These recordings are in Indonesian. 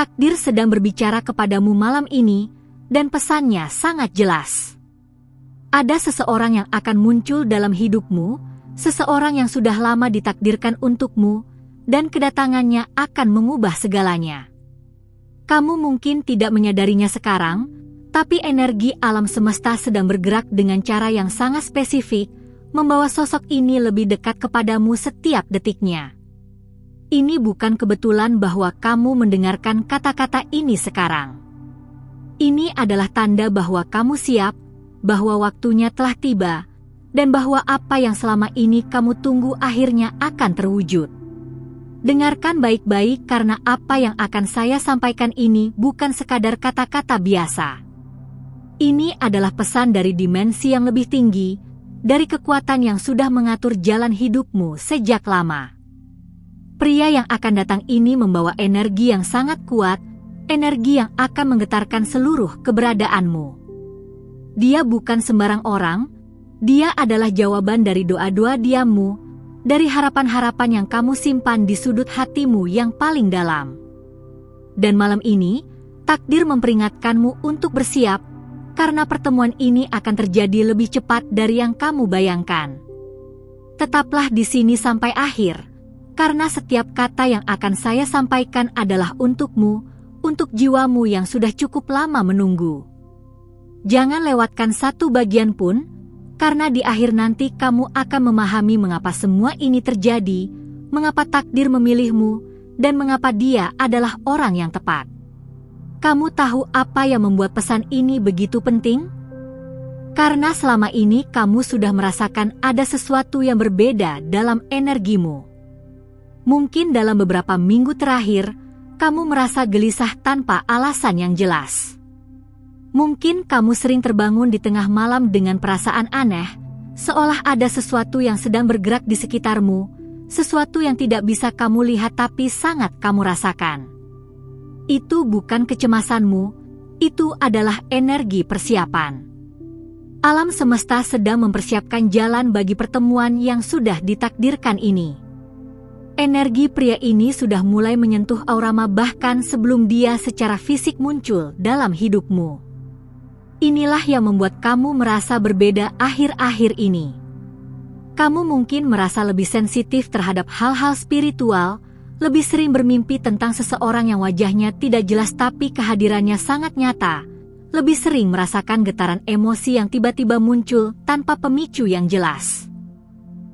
Takdir sedang berbicara kepadamu malam ini, dan pesannya sangat jelas. Ada seseorang yang akan muncul dalam hidupmu, seseorang yang sudah lama ditakdirkan untukmu, dan kedatangannya akan mengubah segalanya. Kamu mungkin tidak menyadarinya sekarang, tapi energi alam semesta sedang bergerak dengan cara yang sangat spesifik, membawa sosok ini lebih dekat kepadamu setiap detiknya. Ini bukan kebetulan bahwa kamu mendengarkan kata-kata ini sekarang. Ini adalah tanda bahwa kamu siap, bahwa waktunya telah tiba, dan bahwa apa yang selama ini kamu tunggu akhirnya akan terwujud. Dengarkan baik-baik karena apa yang akan saya sampaikan ini bukan sekadar kata-kata biasa. Ini adalah pesan dari dimensi yang lebih tinggi, dari kekuatan yang sudah mengatur jalan hidupmu sejak lama. Pria yang akan datang ini membawa energi yang sangat kuat, energi yang akan menggetarkan seluruh keberadaanmu. Dia bukan sembarang orang, dia adalah jawaban dari doa-doa diammu, dari harapan-harapan yang kamu simpan di sudut hatimu yang paling dalam. Dan malam ini, takdir memperingatkanmu untuk bersiap, karena pertemuan ini akan terjadi lebih cepat dari yang kamu bayangkan. Tetaplah di sini sampai akhir, karena setiap kata yang akan saya sampaikan adalah untukmu, untuk jiwamu yang sudah cukup lama menunggu. Jangan lewatkan satu bagian pun, karena di akhir nanti kamu akan memahami mengapa semua ini terjadi, mengapa takdir memilihmu, dan mengapa dia adalah orang yang tepat. Kamu tahu apa yang membuat pesan ini begitu penting? Karena selama ini kamu sudah merasakan ada sesuatu yang berbeda dalam energimu. Mungkin dalam beberapa minggu terakhir, kamu merasa gelisah tanpa alasan yang jelas. Mungkin kamu sering terbangun di tengah malam dengan perasaan aneh, seolah ada sesuatu yang sedang bergerak di sekitarmu, sesuatu yang tidak bisa kamu lihat tapi sangat kamu rasakan. Itu bukan kecemasanmu, itu adalah energi persiapan. Alam semesta sedang mempersiapkan jalan bagi pertemuan yang sudah ditakdirkan ini. Energi pria ini sudah mulai menyentuh auramu bahkan sebelum dia secara fisik muncul dalam hidupmu. Inilah yang membuat kamu merasa berbeda akhir-akhir ini. Kamu mungkin merasa lebih sensitif terhadap hal-hal spiritual, lebih sering bermimpi tentang seseorang yang wajahnya tidak jelas tapi kehadirannya sangat nyata, lebih sering merasakan getaran emosi yang tiba-tiba muncul tanpa pemicu yang jelas.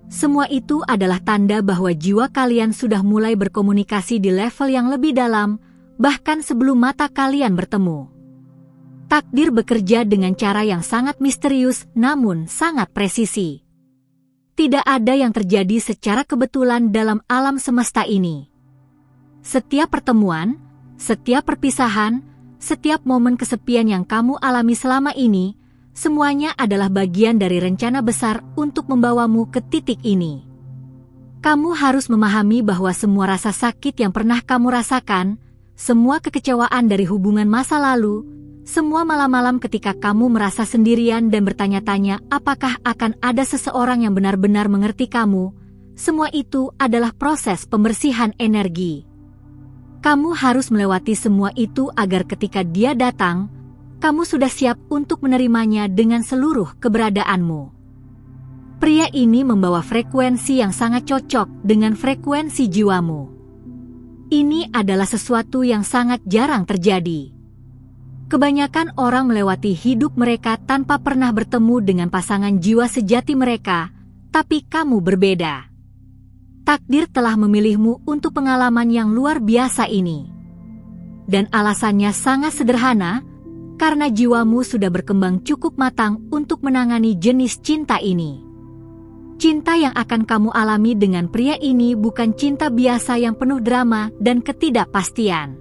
Semua itu adalah tanda bahwa jiwa kalian sudah mulai berkomunikasi di level yang lebih dalam, bahkan sebelum mata kalian bertemu. Takdir bekerja dengan cara yang sangat misterius namun sangat presisi. Tidak ada yang terjadi secara kebetulan dalam alam semesta ini. Setiap pertemuan, setiap perpisahan, setiap momen kesepian yang kamu alami selama ini, semuanya adalah bagian dari rencana besar untuk membawamu ke titik ini. Kamu harus memahami bahwa semua rasa sakit yang pernah kamu rasakan, semua kekecewaan dari hubungan masa lalu, semua malam-malam ketika kamu merasa sendirian dan bertanya-tanya apakah akan ada seseorang yang benar-benar mengerti kamu, semua itu adalah proses pembersihan energi. Kamu harus melewati semua itu agar ketika dia datang, kamu sudah siap untuk menerimanya dengan seluruh keberadaanmu. Pria ini membawa frekuensi yang sangat cocok dengan frekuensi jiwamu. Ini adalah sesuatu yang sangat jarang terjadi. Kebanyakan orang melewati hidup mereka tanpa pernah bertemu dengan pasangan jiwa sejati mereka, tapi kamu berbeda. Takdir telah memilihmu untuk pengalaman yang luar biasa ini. Dan alasannya sangat sederhana, karena jiwamu sudah berkembang cukup matang untuk menangani jenis cinta ini. Cinta yang akan kamu alami dengan pria ini bukan cinta biasa yang penuh drama dan ketidakpastian.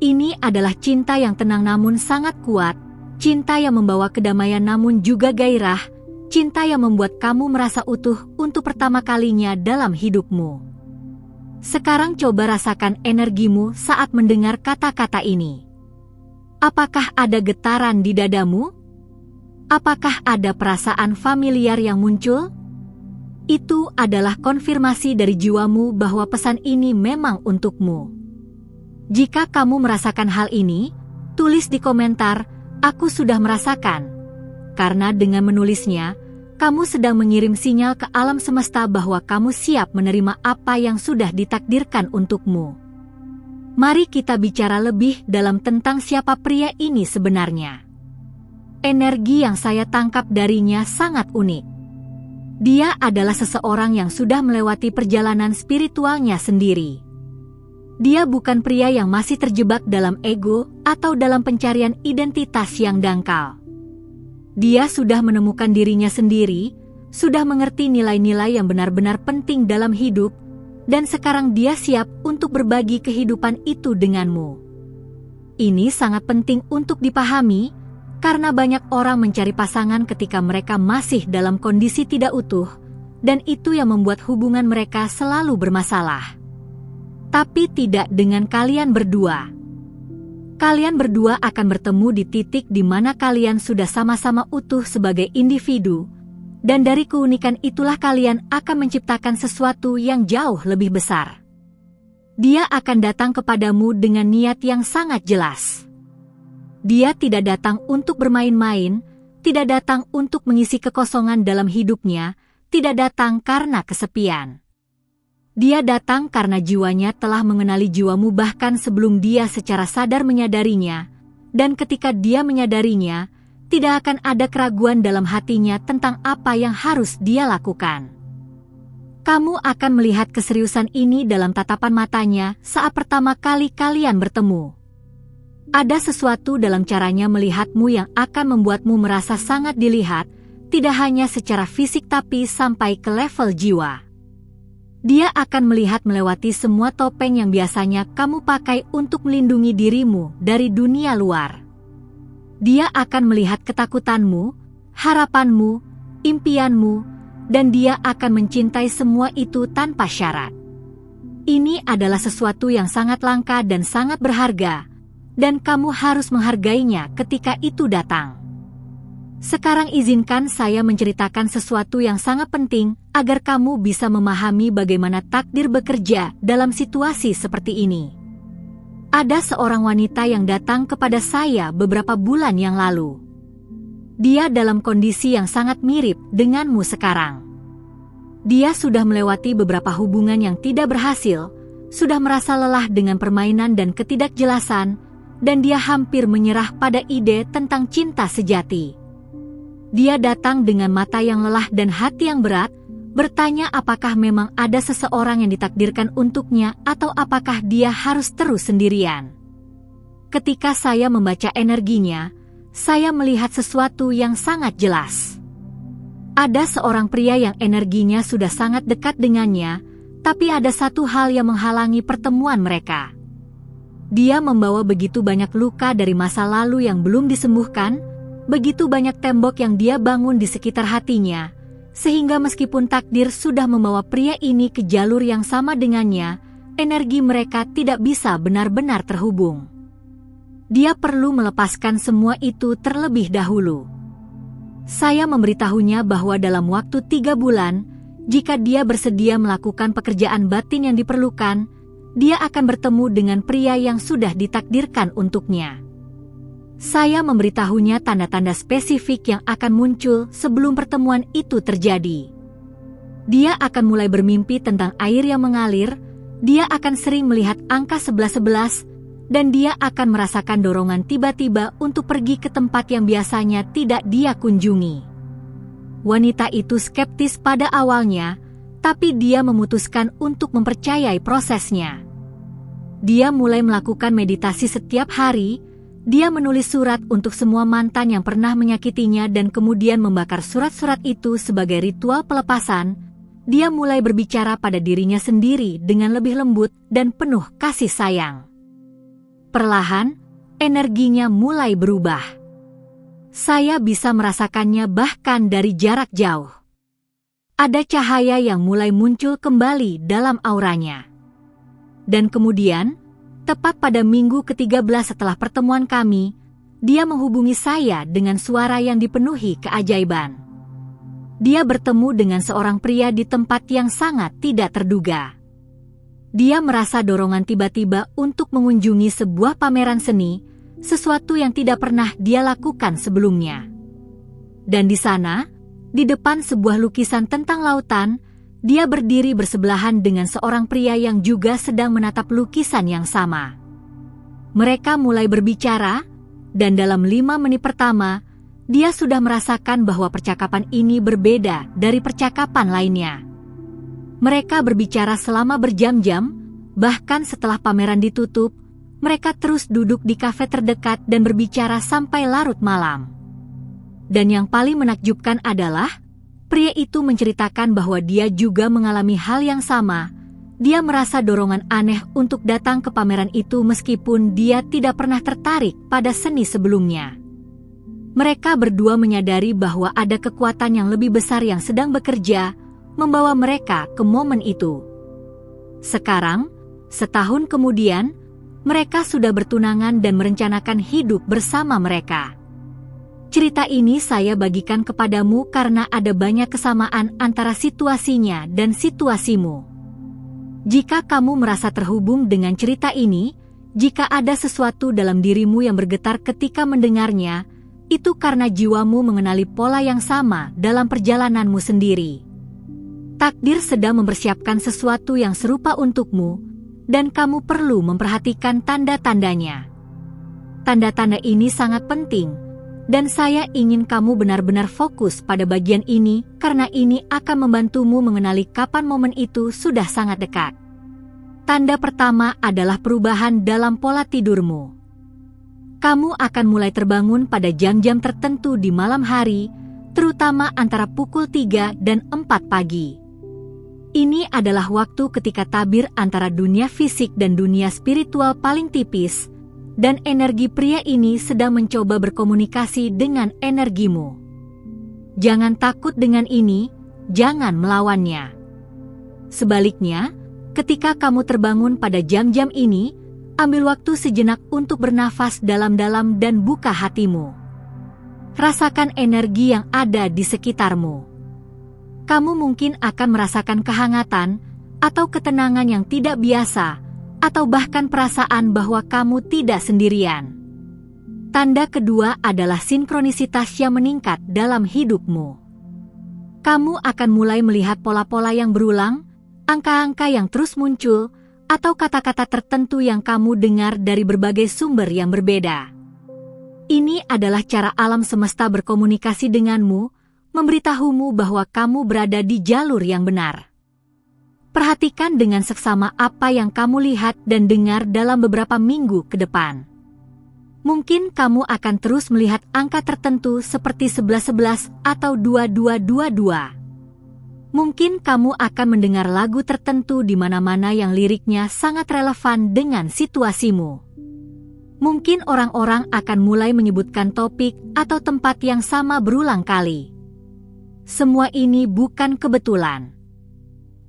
Ini adalah cinta yang tenang namun sangat kuat, cinta yang membawa kedamaian namun juga gairah, cinta yang membuat kamu merasa utuh untuk pertama kalinya dalam hidupmu. Sekarang coba rasakan energimu saat mendengar kata-kata ini. Apakah ada getaran di dadamu? Apakah ada perasaan familiar yang muncul? Itu adalah konfirmasi dari jiwamu bahwa pesan ini memang untukmu. Jika kamu merasakan hal ini, tulis di komentar, "Aku sudah merasakan." Karena dengan menulisnya, kamu sedang mengirim sinyal ke alam semesta bahwa kamu siap menerima apa yang sudah ditakdirkan untukmu. Mari kita bicara lebih dalam tentang siapa pria ini sebenarnya. Energi yang saya tangkap darinya sangat unik. Dia adalah seseorang yang sudah melewati perjalanan spiritualnya sendiri. Dia bukan pria yang masih terjebak dalam ego atau dalam pencarian identitas yang dangkal. Dia sudah menemukan dirinya sendiri, sudah mengerti nilai-nilai yang benar-benar penting dalam hidup, dan sekarang dia siap untuk berbagi kehidupan itu denganmu. Ini sangat penting untuk dipahami, karena banyak orang mencari pasangan ketika mereka masih dalam kondisi tidak utuh, dan itu yang membuat hubungan mereka selalu bermasalah. Tapi tidak dengan kalian berdua. Kalian berdua akan bertemu di titik di mana kalian sudah sama-sama utuh sebagai individu, dan dari keunikan itulah kalian akan menciptakan sesuatu yang jauh lebih besar. Dia akan datang kepadamu dengan niat yang sangat jelas. Dia tidak datang untuk bermain-main, tidak datang untuk mengisi kekosongan dalam hidupnya, tidak datang karena kesepian. Dia datang karena jiwanya telah mengenali jiwamu bahkan sebelum dia secara sadar menyadarinya, dan ketika dia menyadarinya, tidak akan ada keraguan dalam hatinya tentang apa yang harus dia lakukan. Kamu akan melihat keseriusan ini dalam tatapan matanya saat pertama kali kalian bertemu. Ada sesuatu dalam caranya melihatmu yang akan membuatmu merasa sangat dilihat, tidak hanya secara fisik tapi sampai ke level jiwa. Dia akan melihat melewati semua topeng yang biasanya kamu pakai untuk melindungi dirimu dari dunia luar. Dia akan melihat ketakutanmu, harapanmu, impianmu, dan dia akan mencintai semua itu tanpa syarat. Ini adalah sesuatu yang sangat langka dan sangat berharga, dan kamu harus menghargainya ketika itu datang. Sekarang izinkan saya menceritakan sesuatu yang sangat penting agar kamu bisa memahami bagaimana takdir bekerja dalam situasi seperti ini. Ada seorang wanita yang datang kepada saya beberapa bulan yang lalu. Dia dalam kondisi yang sangat mirip denganmu sekarang. Dia sudah melewati beberapa hubungan yang tidak berhasil, sudah merasa lelah dengan permainan dan ketidakjelasan, dan dia hampir menyerah pada ide tentang cinta sejati. Dia datang dengan mata yang lelah dan hati yang berat, bertanya apakah memang ada seseorang yang ditakdirkan untuknya atau apakah dia harus terus sendirian. Ketika saya membaca energinya, saya melihat sesuatu yang sangat jelas. Ada seorang pria yang energinya sudah sangat dekat dengannya, tapi ada satu hal yang menghalangi pertemuan mereka. Dia membawa begitu banyak luka dari masa lalu yang belum disembuhkan, begitu banyak tembok yang dia bangun di sekitar hatinya, sehingga meskipun takdir sudah membawa pria ini ke jalur yang sama dengannya, energi mereka tidak bisa benar-benar terhubung. Dia perlu melepaskan semua itu terlebih dahulu. Saya memberitahunya bahwa dalam waktu 3 bulan, jika dia bersedia melakukan pekerjaan batin yang diperlukan, dia akan bertemu dengan pria yang sudah ditakdirkan untuknya. Saya memberitahunya tanda-tanda spesifik yang akan muncul sebelum pertemuan itu terjadi. Dia akan mulai bermimpi tentang air yang mengalir, dia akan sering melihat angka 1111, dan dia akan merasakan dorongan tiba-tiba untuk pergi ke tempat yang biasanya tidak dia kunjungi. Wanita itu skeptis pada awalnya, tapi dia memutuskan untuk mempercayai prosesnya. Dia mulai melakukan meditasi setiap hari. Dia menulis surat untuk semua mantan yang pernah menyakitinya dan kemudian membakar surat-surat itu sebagai ritual pelepasan. Dia mulai berbicara pada dirinya sendiri dengan lebih lembut dan penuh kasih sayang. Perlahan, energinya mulai berubah. Saya bisa merasakannya bahkan dari jarak jauh. Ada cahaya yang mulai muncul kembali dalam auranya. Dan kemudian, tepat pada minggu ke-13 setelah pertemuan kami, dia menghubungi saya dengan suara yang dipenuhi keajaiban. Dia bertemu dengan seorang pria di tempat yang sangat tidak terduga. Dia merasa dorongan tiba-tiba untuk mengunjungi sebuah pameran seni, sesuatu yang tidak pernah dia lakukan sebelumnya. Dan di sana, di depan sebuah lukisan tentang lautan, dia berdiri bersebelahan dengan seorang pria yang juga sedang menatap lukisan yang sama. Mereka mulai berbicara, dan dalam 5 menit pertama, dia sudah merasakan bahwa percakapan ini berbeda dari percakapan lainnya. Mereka berbicara selama berjam-jam, bahkan setelah pameran ditutup, mereka terus duduk di kafe terdekat dan berbicara sampai larut malam. Dan yang paling menakjubkan adalah, pria itu menceritakan bahwa dia juga mengalami hal yang sama. Dia merasa dorongan aneh untuk datang ke pameran itu meskipun dia tidak pernah tertarik pada seni sebelumnya. Mereka berdua menyadari bahwa ada kekuatan yang lebih besar yang sedang bekerja, membawa mereka ke momen itu. Sekarang, setahun kemudian, mereka sudah bertunangan dan merencanakan hidup bersama mereka. Cerita ini saya bagikan kepadamu karena ada banyak kesamaan antara situasinya dan situasimu. Jika kamu merasa terhubung dengan cerita ini, jika ada sesuatu dalam dirimu yang bergetar ketika mendengarnya, itu karena jiwamu mengenali pola yang sama dalam perjalananmu sendiri. Takdir sedang mempersiapkan sesuatu yang serupa untukmu, dan kamu perlu memperhatikan tanda-tandanya. Tanda-tanda ini sangat penting, dan saya ingin kamu benar-benar fokus pada bagian ini karena ini akan membantumu mengenali kapan momen itu sudah sangat dekat. Tanda pertama adalah perubahan dalam pola tidurmu. Kamu akan mulai terbangun pada jam-jam tertentu di malam hari, terutama antara pukul 3 dan 4 pagi. Ini adalah waktu ketika tabir antara dunia fisik dan dunia spiritual paling tipis, dan energi pria ini sedang mencoba berkomunikasi dengan energimu. Jangan takut dengan ini, jangan melawannya. Sebaliknya, ketika kamu terbangun pada jam-jam ini, ambil waktu sejenak untuk bernafas dalam-dalam dan buka hatimu. Rasakan energi yang ada di sekitarmu. Kamu mungkin akan merasakan kehangatan atau ketenangan yang tidak biasa, atau bahkan perasaan bahwa kamu tidak sendirian. Tanda kedua adalah sinkronisitas yang meningkat dalam hidupmu. Kamu akan mulai melihat pola-pola yang berulang, angka-angka yang terus muncul, atau kata-kata tertentu yang kamu dengar dari berbagai sumber yang berbeda. Ini adalah cara alam semesta berkomunikasi denganmu, memberitahumu bahwa kamu berada di jalur yang benar. Perhatikan dengan seksama apa yang kamu lihat dan dengar dalam beberapa minggu ke depan. Mungkin kamu akan terus melihat angka tertentu seperti 1111 atau 2222. Mungkin kamu akan mendengar lagu tertentu di mana-mana yang liriknya sangat relevan dengan situasimu. Mungkin orang-orang akan mulai menyebutkan topik atau tempat yang sama berulang kali. Semua ini bukan kebetulan.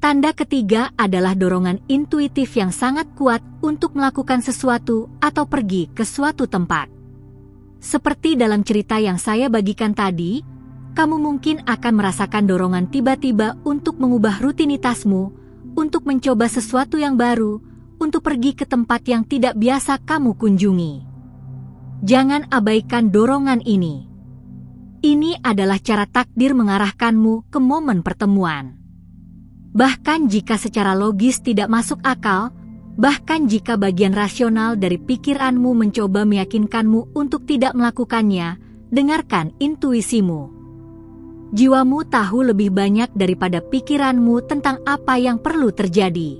Tanda ketiga adalah dorongan intuitif yang sangat kuat untuk melakukan sesuatu atau pergi ke suatu tempat. Seperti dalam cerita yang saya bagikan tadi, kamu mungkin akan merasakan dorongan tiba-tiba untuk mengubah rutinitasmu, untuk mencoba sesuatu yang baru, untuk pergi ke tempat yang tidak biasa kamu kunjungi. Jangan abaikan dorongan ini. Ini adalah cara takdir mengarahkanmu ke momen pertemuan. Bahkan jika secara logis tidak masuk akal, bahkan jika bagian rasional dari pikiranmu mencoba meyakinkanmu untuk tidak melakukannya, dengarkan intuisimu. Jiwamu tahu lebih banyak daripada pikiranmu tentang apa yang perlu terjadi.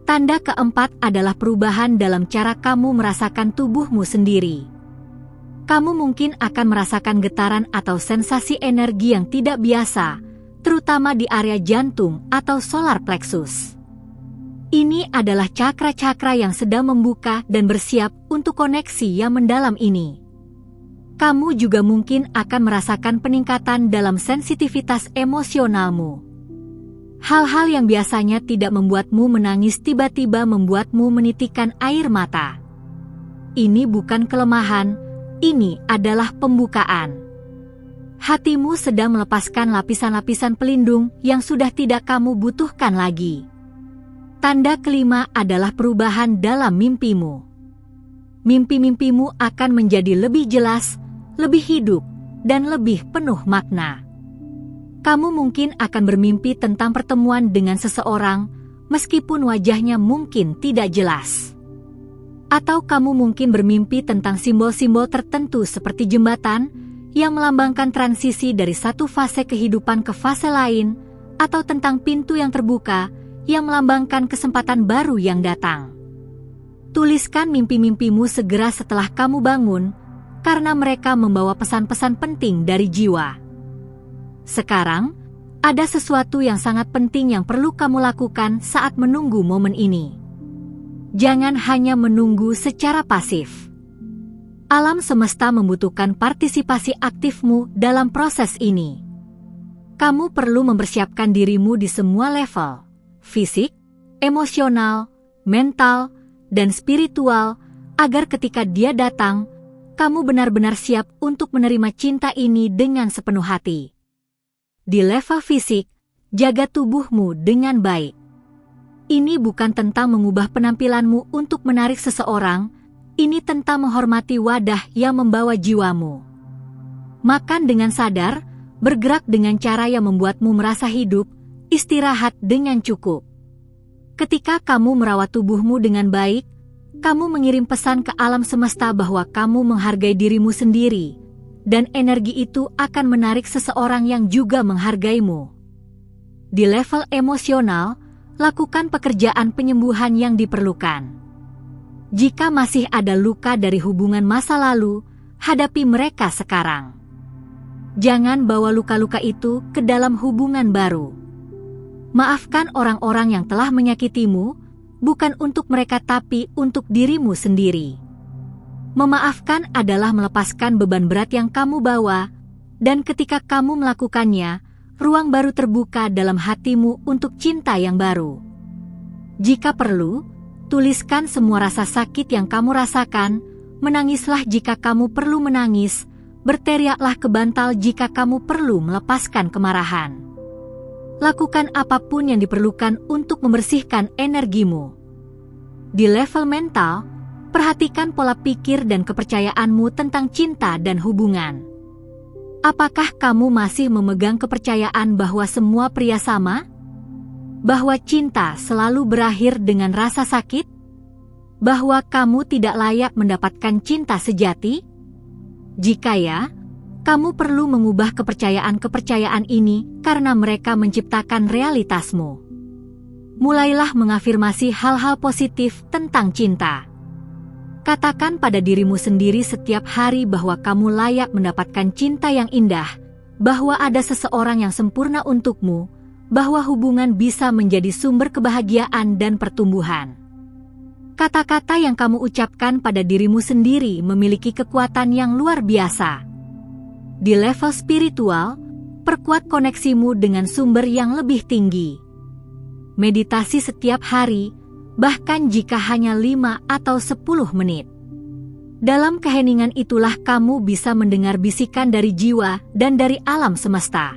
Tanda keempat adalah perubahan dalam cara kamu merasakan tubuhmu sendiri. Kamu mungkin akan merasakan getaran atau sensasi energi yang tidak biasa, terutama di area jantung atau solar plexus. Ini adalah cakra-cakra yang sedang membuka dan bersiap untuk koneksi yang mendalam ini. Kamu juga mungkin akan merasakan peningkatan dalam sensitivitas emosionalmu. Hal-hal yang biasanya tidak membuatmu menangis tiba-tiba membuatmu menitikkan air mata. Ini bukan kelemahan, ini adalah pembukaan. Hatimu sedang melepaskan lapisan-lapisan pelindung yang sudah tidak kamu butuhkan lagi. Tanda kelima adalah perubahan dalam mimpimu. Mimpi-mimpimu akan menjadi lebih jelas, lebih hidup, dan lebih penuh makna. Kamu mungkin akan bermimpi tentang pertemuan dengan seseorang, meskipun wajahnya mungkin tidak jelas. Atau kamu mungkin bermimpi tentang simbol-simbol tertentu seperti jembatan, yang melambangkan transisi dari satu fase kehidupan ke fase lain, atau tentang pintu yang terbuka, yang melambangkan kesempatan baru yang datang. Tuliskan mimpi-mimpimu segera setelah kamu bangun, karena mereka membawa pesan-pesan penting dari jiwa. Sekarang, ada sesuatu yang sangat penting yang perlu kamu lakukan saat menunggu momen ini. Jangan hanya menunggu secara pasif. Alam semesta membutuhkan partisipasi aktifmu dalam proses ini. Kamu perlu mempersiapkan dirimu di semua level, fisik, emosional, mental, dan spiritual, agar ketika dia datang, kamu benar-benar siap untuk menerima cinta ini dengan sepenuh hati. Di level fisik, jaga tubuhmu dengan baik. Ini bukan tentang mengubah penampilanmu untuk menarik seseorang, ini tentang menghormati wadah yang membawa jiwamu. Makan dengan sadar, bergerak dengan cara yang membuatmu merasa hidup, istirahat dengan cukup. Ketika kamu merawat tubuhmu dengan baik, kamu mengirim pesan ke alam semesta bahwa kamu menghargai dirimu sendiri, dan energi itu akan menarik seseorang yang juga menghargaimu. Di level emosional, lakukan pekerjaan penyembuhan yang diperlukan. Jika masih ada luka dari hubungan masa lalu, hadapi mereka sekarang. Jangan bawa luka-luka itu ke dalam hubungan baru. Maafkan orang-orang yang telah menyakitimu, bukan untuk mereka tapi untuk dirimu sendiri. Memaafkan adalah melepaskan beban berat yang kamu bawa, dan ketika kamu melakukannya, ruang baru terbuka dalam hatimu untuk cinta yang baru. Jika perlu, tuliskan semua rasa sakit yang kamu rasakan, menangislah jika kamu perlu menangis, berteriaklah ke bantal jika kamu perlu melepaskan kemarahan. Lakukan apapun yang diperlukan untuk membersihkan energimu. Di level mental, perhatikan pola pikir dan kepercayaanmu tentang cinta dan hubungan. Apakah kamu masih memegang kepercayaan bahwa semua pria sama? Bahwa cinta selalu berakhir dengan rasa sakit? Bahwa kamu tidak layak mendapatkan cinta sejati? Jika ya, kamu perlu mengubah kepercayaan-kepercayaan ini karena mereka menciptakan realitasmu. Mulailah mengafirmasi hal-hal positif tentang cinta. Katakan pada dirimu sendiri setiap hari bahwa kamu layak mendapatkan cinta yang indah, bahwa ada seseorang yang sempurna untukmu, bahwa hubungan bisa menjadi sumber kebahagiaan dan pertumbuhan. Kata-kata yang kamu ucapkan pada dirimu sendiri memiliki kekuatan yang luar biasa. Di level spiritual, perkuat koneksimu dengan sumber yang lebih tinggi. Meditasi setiap hari, bahkan jika hanya 5 atau 10 menit. Dalam keheningan itulah kamu bisa mendengar bisikan dari jiwa dan dari alam semesta.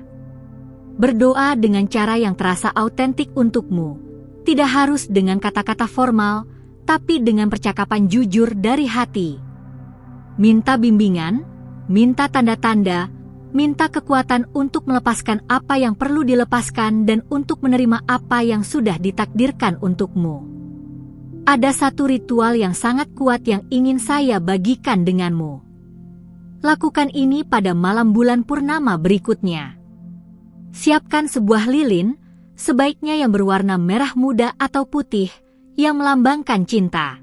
Berdoa dengan cara yang terasa autentik untukmu, tidak harus dengan kata-kata formal, tapi dengan percakapan jujur dari hati. Minta bimbingan, minta tanda-tanda, minta kekuatan untuk melepaskan apa yang perlu dilepaskan dan untuk menerima apa yang sudah ditakdirkan untukmu. Ada satu ritual yang sangat kuat yang ingin saya bagikan denganmu. Lakukan ini pada malam bulan purnama berikutnya. Siapkan sebuah lilin, sebaiknya yang berwarna merah muda atau putih, yang melambangkan cinta.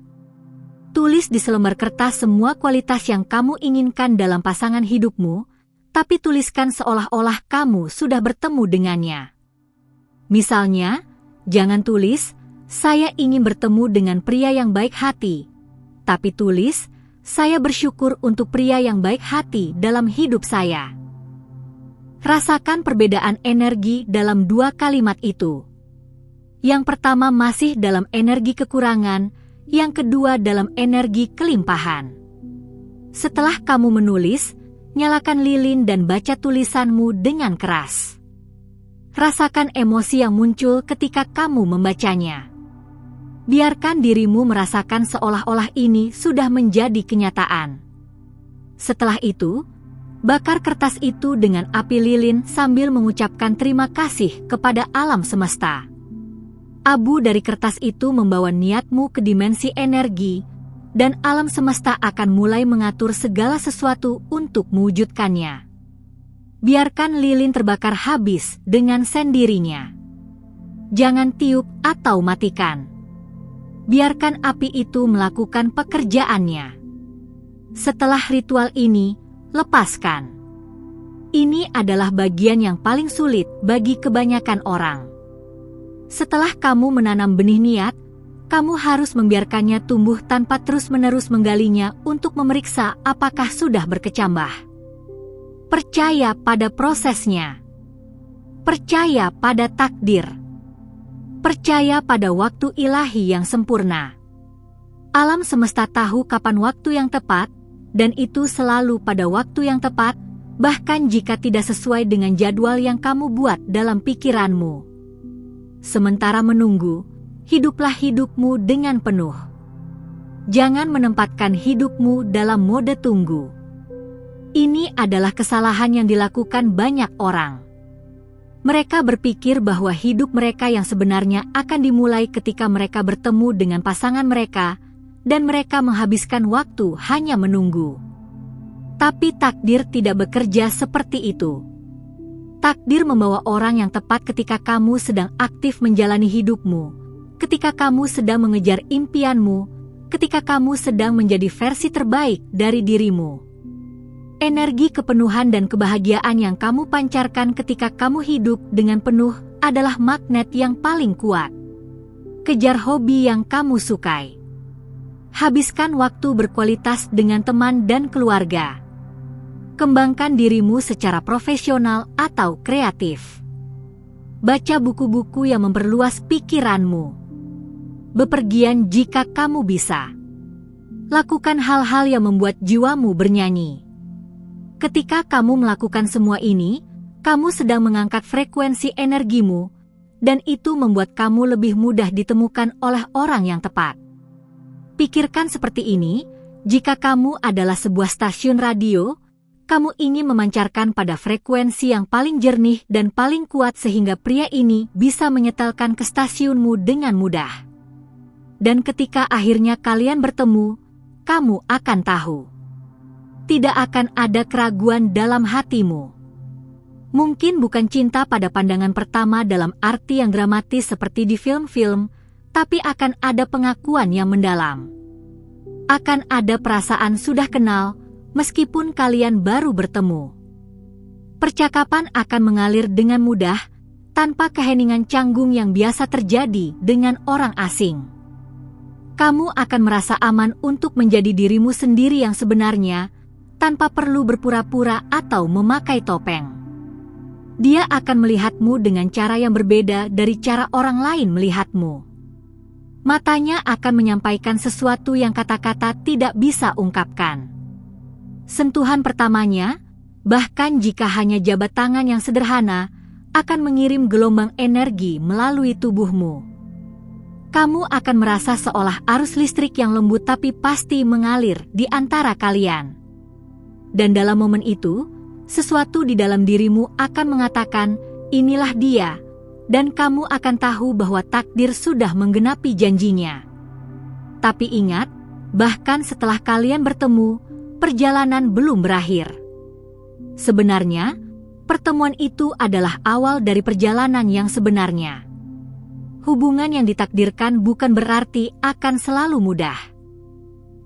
Tulis di selembar kertas semua kualitas yang kamu inginkan dalam pasangan hidupmu, tapi tuliskan seolah-olah kamu sudah bertemu dengannya. Misalnya, jangan tulis, "Saya ingin bertemu dengan pria yang baik hati," tapi tulis, "Saya bersyukur untuk pria yang baik hati dalam hidup saya." Rasakan perbedaan energi dalam dua kalimat itu. Yang pertama masih dalam energi kekurangan, yang kedua dalam energi kelimpahan. Setelah kamu menulis, nyalakan lilin dan baca tulisanmu dengan keras. Rasakan emosi yang muncul ketika kamu membacanya. Biarkan dirimu merasakan seolah-olah ini sudah menjadi kenyataan. Setelah itu, bakar kertas itu dengan api lilin sambil mengucapkan terima kasih kepada alam semesta. Abu dari kertas itu membawa niatmu ke dimensi energi, dan alam semesta akan mulai mengatur segala sesuatu untuk mewujudkannya. Biarkan lilin terbakar habis dengan sendirinya. Jangan tiup atau matikan. Biarkan api itu melakukan pekerjaannya. Setelah ritual ini, lepaskan. Ini adalah bagian yang paling sulit bagi kebanyakan orang. Setelah kamu menanam benih niat, kamu harus membiarkannya tumbuh tanpa terus-menerus menggalinya untuk memeriksa apakah sudah berkecambah. Percaya pada prosesnya. Percaya pada takdir. Percaya pada waktu ilahi yang sempurna. Alam semesta tahu kapan waktu yang tepat, dan itu selalu pada waktu yang tepat, bahkan jika tidak sesuai dengan jadwal yang kamu buat dalam pikiranmu. Sementara menunggu, hiduplah hidupmu dengan penuh. Jangan menempatkan hidupmu dalam mode tunggu. Ini adalah kesalahan yang dilakukan banyak orang. Mereka berpikir bahwa hidup mereka yang sebenarnya akan dimulai ketika mereka bertemu dengan pasangan mereka, dan mereka menghabiskan waktu hanya menunggu. Tapi takdir tidak bekerja seperti itu. Takdir membawa orang yang tepat ketika kamu sedang aktif menjalani hidupmu, ketika kamu sedang mengejar impianmu, ketika kamu sedang menjadi versi terbaik dari dirimu. Energi kepenuhan dan kebahagiaan yang kamu pancarkan ketika kamu hidup dengan penuh adalah magnet yang paling kuat. Kejar hobi yang kamu sukai. Habiskan waktu berkualitas dengan teman dan keluarga. Kembangkan dirimu secara profesional atau kreatif. Baca buku-buku yang memperluas pikiranmu. Bepergian jika kamu bisa. Lakukan hal-hal yang membuat jiwamu bernyanyi. Ketika kamu melakukan semua ini, kamu sedang mengangkat frekuensi energimu, dan itu membuat kamu lebih mudah ditemukan oleh orang yang tepat. Pikirkan seperti ini, jika kamu adalah sebuah stasiun radio, kamu ingin memancarkan pada frekuensi yang paling jernih dan paling kuat sehingga pria ini bisa menyetelkan ke stasiunmu dengan mudah. Dan ketika akhirnya kalian bertemu, kamu akan tahu. Tidak akan ada keraguan dalam hatimu. Mungkin bukan cinta pada pandangan pertama dalam arti yang dramatis seperti di film-film, tapi akan ada pengakuan yang mendalam. Akan ada perasaan sudah kenal, meskipun kalian baru bertemu. Percakapan akan mengalir dengan mudah, tanpa keheningan canggung yang biasa terjadi dengan orang asing. Kamu akan merasa aman untuk menjadi dirimu sendiri yang sebenarnya, tanpa perlu berpura-pura atau memakai topeng. Dia akan melihatmu dengan cara yang berbeda dari cara orang lain melihatmu. Matanya akan menyampaikan sesuatu yang kata-kata tidak bisa ungkapkan. Sentuhan pertamanya, bahkan jika hanya jabat tangan yang sederhana, akan mengirim gelombang energi melalui tubuhmu. Kamu akan merasa seolah arus listrik yang lembut tapi pasti mengalir di antara kalian. Dan dalam momen itu, sesuatu di dalam dirimu akan mengatakan, inilah dia, dan kamu akan tahu bahwa takdir sudah menggenapi janjinya. Tapi ingat, bahkan setelah kalian bertemu, perjalanan belum berakhir. Sebenarnya, pertemuan itu adalah awal dari perjalanan yang sebenarnya. Hubungan yang ditakdirkan bukan berarti akan selalu mudah.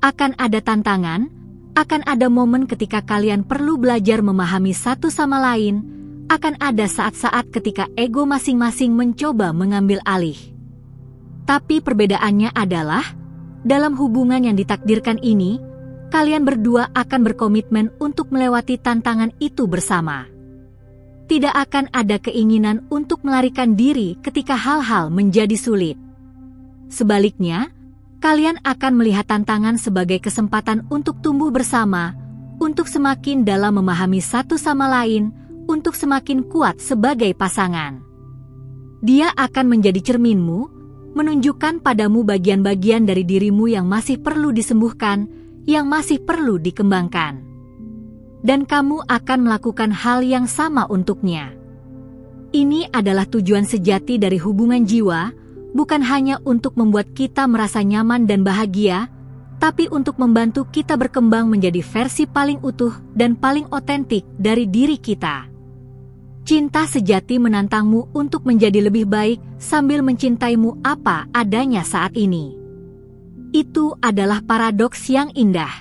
Akan ada tantangan, akan ada momen ketika kalian perlu belajar memahami satu sama lain, akan ada saat-saat ketika ego masing-masing mencoba mengambil alih. Tapi perbedaannya adalah, dalam hubungan yang ditakdirkan ini, kalian berdua akan berkomitmen untuk melewati tantangan itu bersama. Tidak akan ada keinginan untuk melarikan diri ketika hal-hal menjadi sulit. Sebaliknya, kalian akan melihat tantangan sebagai kesempatan untuk tumbuh bersama, untuk semakin dalam memahami satu sama lain, untuk semakin kuat sebagai pasangan. Dia akan menjadi cerminmu, menunjukkan padamu bagian-bagian dari dirimu yang masih perlu disembuhkan, yang masih perlu dikembangkan. Dan kamu akan melakukan hal yang sama untuknya. Ini adalah tujuan sejati dari hubungan jiwa, bukan hanya untuk membuat kita merasa nyaman dan bahagia, tapi untuk membantu kita berkembang menjadi versi paling utuh dan paling otentik dari diri kita. Cinta sejati menantangmu untuk menjadi lebih baik sambil mencintaimu apa adanya saat ini. Itu adalah paradoks yang indah.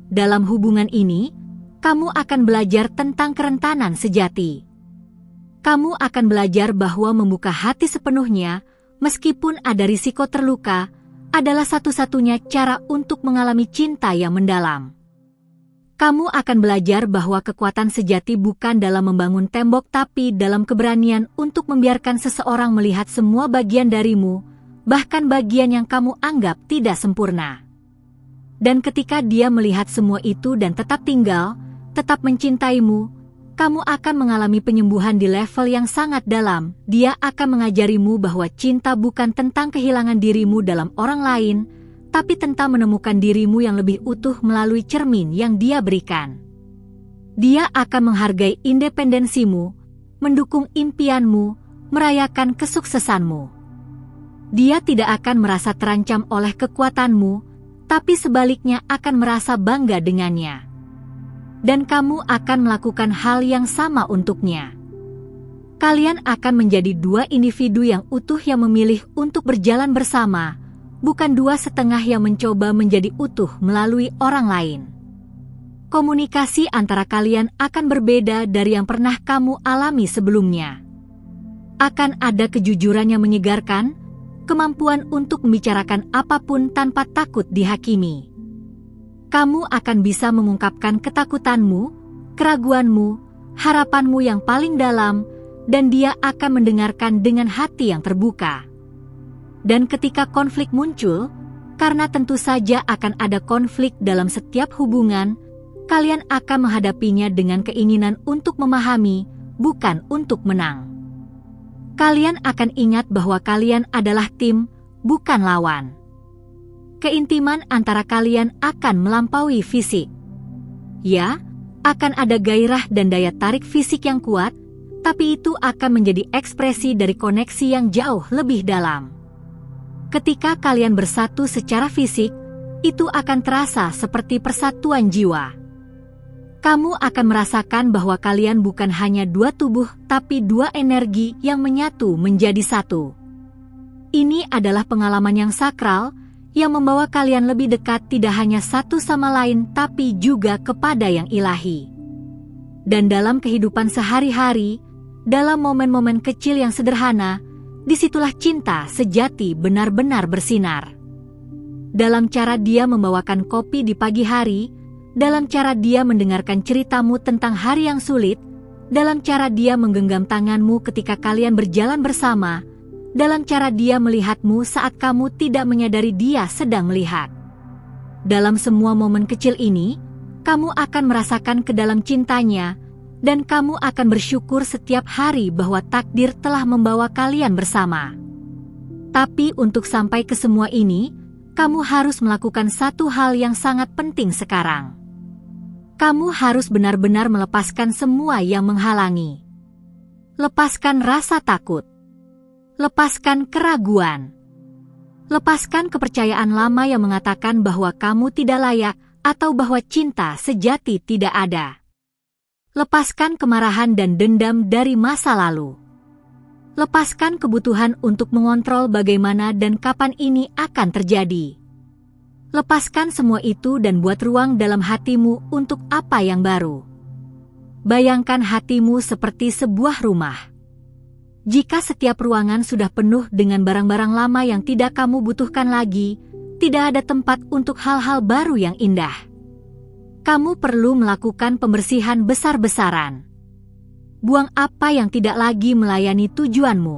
Dalam hubungan ini, kamu akan belajar tentang kerentanan sejati. Kamu akan belajar bahwa membuka hati sepenuhnya, meskipun ada risiko terluka, adalah satu-satunya cara untuk mengalami cinta yang mendalam. Kamu akan belajar bahwa kekuatan sejati bukan dalam membangun tembok tapi dalam keberanian untuk membiarkan seseorang melihat semua bagian darimu, bahkan bagian yang kamu anggap tidak sempurna. Dan ketika dia melihat semua itu dan tetap tinggal, tetap mencintaimu, kamu akan mengalami penyembuhan di level yang sangat dalam. Dia akan mengajarimu bahwa cinta bukan tentang kehilangan dirimu dalam orang lain, tapi tentang menemukan dirimu yang lebih utuh melalui cermin yang dia berikan. Dia akan menghargai independensimu, mendukung impianmu, merayakan kesuksesanmu. Dia tidak akan merasa terancam oleh kekuatanmu, tapi sebaliknya akan merasa bangga dengannya. Dan kamu akan melakukan hal yang sama untuknya. Kalian akan menjadi dua individu yang utuh yang memilih untuk berjalan bersama, bukan dua setengah yang mencoba menjadi utuh melalui orang lain. Komunikasi antara kalian akan berbeda dari yang pernah kamu alami sebelumnya. Akan ada kejujuran yang menyegarkan, kemampuan untuk membicarakan apapun tanpa takut dihakimi. Kamu akan bisa mengungkapkan ketakutanmu, keraguanmu, harapanmu yang paling dalam, dan dia akan mendengarkan dengan hati yang terbuka. Dan ketika konflik muncul, karena tentu saja akan ada konflik dalam setiap hubungan, kalian akan menghadapinya dengan keinginan untuk memahami, bukan untuk menang. Kalian akan ingat bahwa kalian adalah tim, bukan lawan. Keintiman antara kalian akan melampaui fisik. Ya, akan ada gairah dan daya tarik fisik yang kuat, tapi itu akan menjadi ekspresi dari koneksi yang jauh lebih dalam. Ketika kalian bersatu secara fisik, itu akan terasa seperti persatuan jiwa. Kamu akan merasakan bahwa kalian bukan hanya dua tubuh, tapi dua energi yang menyatu menjadi satu. Ini adalah pengalaman yang sakral, yang membawa kalian lebih dekat tidak hanya satu sama lain, tapi juga kepada yang ilahi. Dan dalam kehidupan sehari-hari, dalam momen-momen kecil yang sederhana, disitulah cinta sejati benar-benar bersinar. Dalam cara dia membawakan kopi di pagi hari, dalam cara dia mendengarkan ceritamu tentang hari yang sulit, dalam cara dia menggenggam tanganmu ketika kalian berjalan bersama, dalam cara dia melihatmu saat kamu tidak menyadari dia sedang melihat. Dalam semua momen kecil ini, kamu akan merasakan ke dalam cintanya, dan kamu akan bersyukur setiap hari bahwa takdir telah membawa kalian bersama. Tapi untuk sampai ke semua ini, kamu harus melakukan satu hal yang sangat penting sekarang. Kamu harus benar-benar melepaskan semua yang menghalangi. Lepaskan rasa takut. Lepaskan keraguan. Lepaskan kepercayaan lama yang mengatakan bahwa kamu tidak layak atau bahwa cinta sejati tidak ada. Lepaskan kemarahan dan dendam dari masa lalu. Lepaskan kebutuhan untuk mengontrol bagaimana dan kapan ini akan terjadi. Lepaskan semua itu dan buat ruang dalam hatimu untuk apa yang baru. Bayangkan hatimu seperti sebuah rumah. Jika setiap ruangan sudah penuh dengan barang-barang lama yang tidak kamu butuhkan lagi, tidak ada tempat untuk hal-hal baru yang indah. Kamu perlu melakukan pembersihan besar-besaran. Buang apa yang tidak lagi melayani tujuanmu.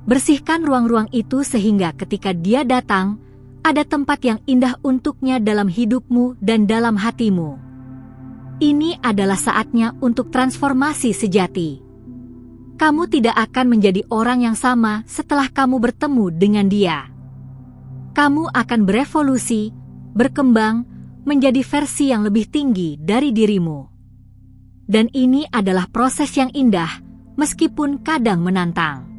Bersihkan ruang-ruang itu sehingga ketika dia datang, ada tempat yang indah untuknya dalam hidupmu dan dalam hatimu. Ini adalah saatnya untuk transformasi sejati. Kamu tidak akan menjadi orang yang sama setelah kamu bertemu dengan dia. Kamu akan berevolusi, berkembang, menjadi versi yang lebih tinggi dari dirimu. Dan ini adalah proses yang indah, meskipun kadang menantang.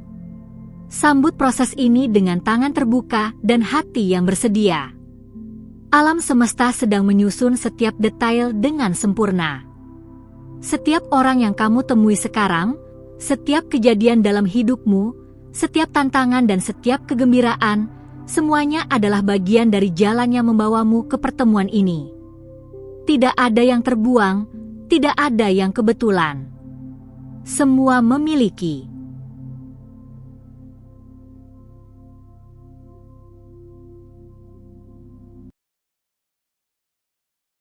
Sambut proses ini dengan tangan terbuka dan hati yang bersedia. Alam semesta sedang menyusun setiap detail dengan sempurna. Setiap orang yang kamu temui sekarang, setiap kejadian dalam hidupmu, setiap tantangan dan setiap kegembiraan, semuanya adalah bagian dari jalan yang membawamu ke pertemuan ini. Tidak ada yang terbuang, tidak ada yang kebetulan. Semua memiliki